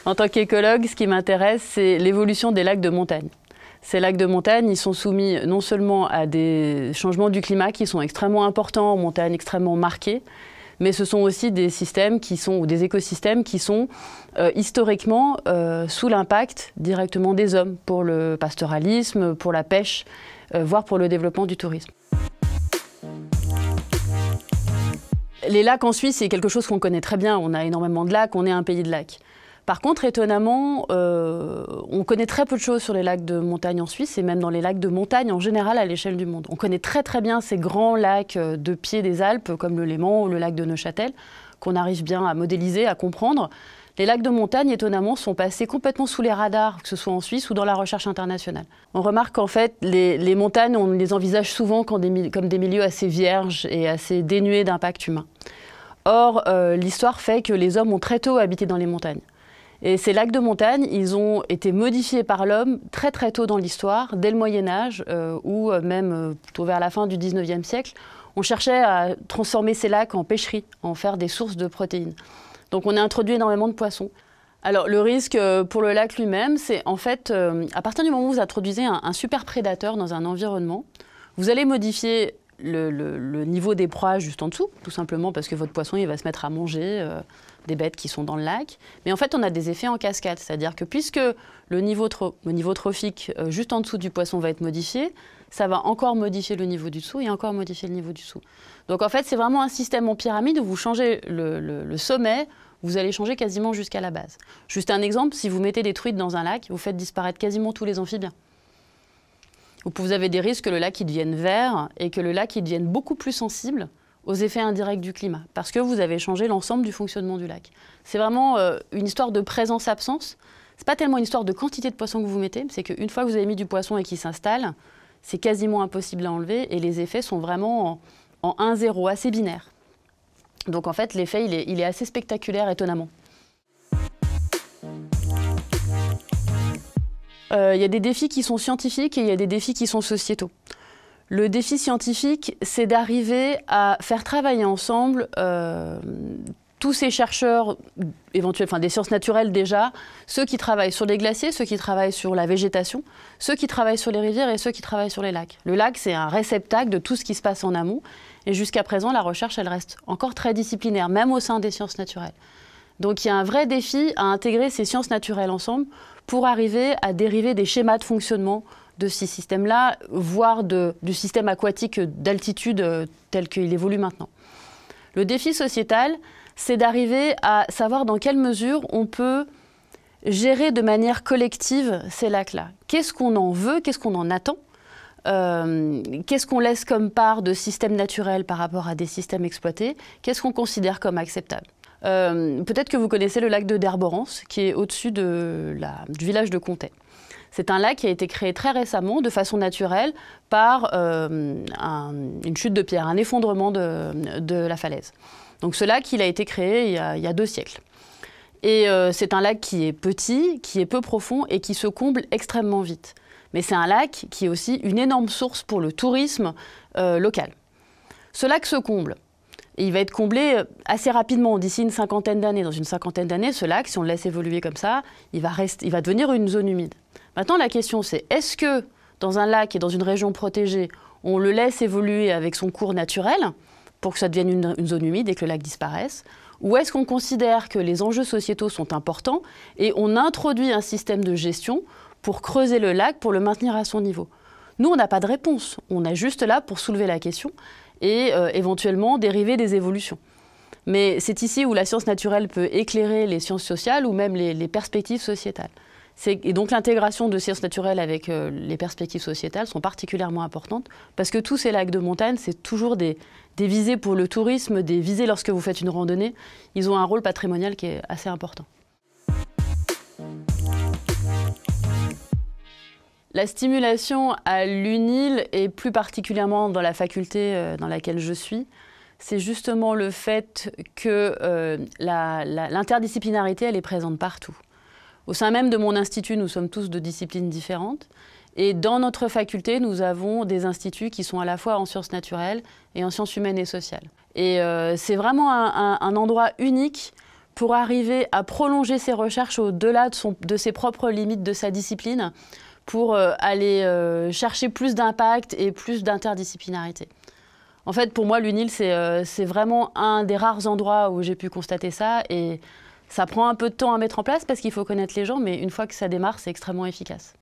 En tant qu'écologue, ce qui m'intéresse, c'est l'évolution des lacs de montagne. Ces lacs de montagne, ils sont soumis non seulement à des changements du climat qui sont extrêmement importants, en montagne extrêmement marqués, mais ce sont aussi des systèmes ou des écosystèmes qui sont historiquement sous l'impact directement des hommes pour le pastoralisme, pour la pêche, voire pour le développement du tourisme. Les lacs en Suisse, c'est quelque chose qu'on connaît très bien. On a énormément de lacs, on est un pays de lacs. Par contre, étonnamment, on connaît très peu de choses sur les lacs de montagne en Suisse et même dans les lacs de montagne en général à l'échelle du monde. On connaît très très bien ces grands lacs de pied des Alpes comme le Léman ou le lac de Neuchâtel qu'on arrive bien à modéliser, à comprendre. Les lacs de montagne, étonnamment, sont passés complètement sous les radars, que ce soit en Suisse ou dans la recherche internationale. On remarque qu'en fait, les montagnes, on les envisage souvent comme des milieux assez vierges et assez dénués d'impact humain. Or, l'histoire fait que les hommes ont très tôt habité dans les montagnes. Et ces lacs de montagne, ils ont été modifiés par l'homme très très tôt dans l'histoire, dès le Moyen-Âge, ou même plutôt vers la fin du 19e siècle. On cherchait à transformer ces lacs en pêcherie, en faire des sources de protéines. Donc on a introduit énormément de poissons. Alors le risque pour le lac lui-même, c'est en fait, à partir du moment où vous introduisez un super prédateur dans un environnement, vous allez modifier le niveau des proies juste en dessous, tout simplement parce que votre poisson il va se mettre à manger des bêtes qui sont dans le lac. Mais en fait, on a des effets en cascade, c'est-à-dire que puisque le niveau trophique juste en dessous du poisson va être modifié, ça va encore modifier le niveau du dessous et encore modifier le niveau du dessous. Donc en fait, c'est vraiment un système en pyramide où vous changez le sommet, vous allez changer quasiment jusqu'à la base. Juste un exemple, si vous mettez des truites dans un lac, vous faites disparaître quasiment tous les amphibiens. Vous avez des risques que le lac il devienne vert et que le lac il devienne beaucoup plus sensible aux effets indirects du climat, parce que vous avez changé l'ensemble du fonctionnement du lac. C'est vraiment une histoire de présence-absence. C'est pas tellement une histoire de quantité de poissons que vous mettez, c'est qu'une fois que vous avez mis du poisson et qu'il s'installe, c'est quasiment impossible à enlever et les effets sont vraiment en 1-0, assez binaire. Donc en fait, l'effet il est assez spectaculaire, étonnamment. Il y a des défis qui sont scientifiques et il y a des défis qui sont sociétaux. Le défi scientifique, c'est d'arriver à faire travailler ensemble tous ces chercheurs, éventuels, des sciences naturelles déjà, ceux qui travaillent sur les glaciers, ceux qui travaillent sur la végétation, ceux qui travaillent sur les rivières et ceux qui travaillent sur les lacs. Le lac, c'est un réceptacle de tout ce qui se passe en amont. Et jusqu'à présent, la recherche, elle reste encore très disciplinaire, même au sein des sciences naturelles. Donc il y a un vrai défi à intégrer ces sciences naturelles ensemble pour arriver à dériver des schémas de fonctionnement de ces systèmes-là, voire du système aquatique d'altitude tel qu'il évolue maintenant. Le défi sociétal, c'est d'arriver à savoir dans quelle mesure on peut gérer de manière collective ces lacs-là. Qu'est-ce qu'on en veut, qu'est-ce qu'on en attend, qu'est-ce qu'on laisse comme part de systèmes naturels par rapport à des systèmes exploités, qu'est-ce qu'on considère comme acceptable. Peut-être que vous connaissez le lac de Derborance, qui est au-dessus du village de Contais. C'est un lac qui a été créé très récemment, de façon naturelle, par une chute de pierre, un effondrement de la falaise. Donc ce lac, il a été créé il y a 2 siècles. Et c'est un lac qui est petit, qui est peu profond et qui se comble extrêmement vite. Mais c'est un lac qui est aussi une énorme source pour le tourisme local. Ce lac se comble. Et il va être comblé assez rapidement, d'ici une cinquantaine d'années. Dans une cinquantaine d'années, ce lac, si on le laisse évoluer comme ça, il va devenir une zone humide. Maintenant, la question, c'est est-ce que dans un lac et dans une région protégée, on le laisse évoluer avec son cours naturel pour que ça devienne une zone humide et que le lac disparaisse? Ou est-ce qu'on considère que les enjeux sociétaux sont importants et on introduit un système de gestion pour creuser le lac, pour le maintenir à son niveau? Nous, on n'a pas de réponse. On est juste là pour soulever la question et éventuellement dériver des évolutions. Mais c'est ici où la science naturelle peut éclairer les sciences sociales ou même les perspectives sociétales. Et donc l'intégration de sciences naturelles avec les perspectives sociétales sont particulièrement importantes parce que tous ces lacs de montagne, c'est toujours des visées pour le tourisme, des visées lorsque vous faites une randonnée. Ils ont un rôle patrimonial qui est assez important. La stimulation à l'UNIL, et plus particulièrement dans la faculté dans laquelle je suis, c'est justement le fait que l'interdisciplinarité, elle est présente partout. Au sein même de mon institut, nous sommes tous de disciplines différentes. Et dans notre faculté, nous avons des instituts qui sont à la fois en sciences naturelles et en sciences humaines et sociales. Et c'est vraiment un endroit unique pour arriver à prolonger ses recherches au-delà de ses propres limites, de sa discipline, pour aller chercher plus d'impact et plus d'interdisciplinarité. En fait, pour moi, l'UNIL, c'est vraiment un des rares endroits où j'ai pu constater ça. Et ça prend un peu de temps à mettre en place parce qu'il faut connaître les gens, mais une fois que ça démarre, c'est extrêmement efficace.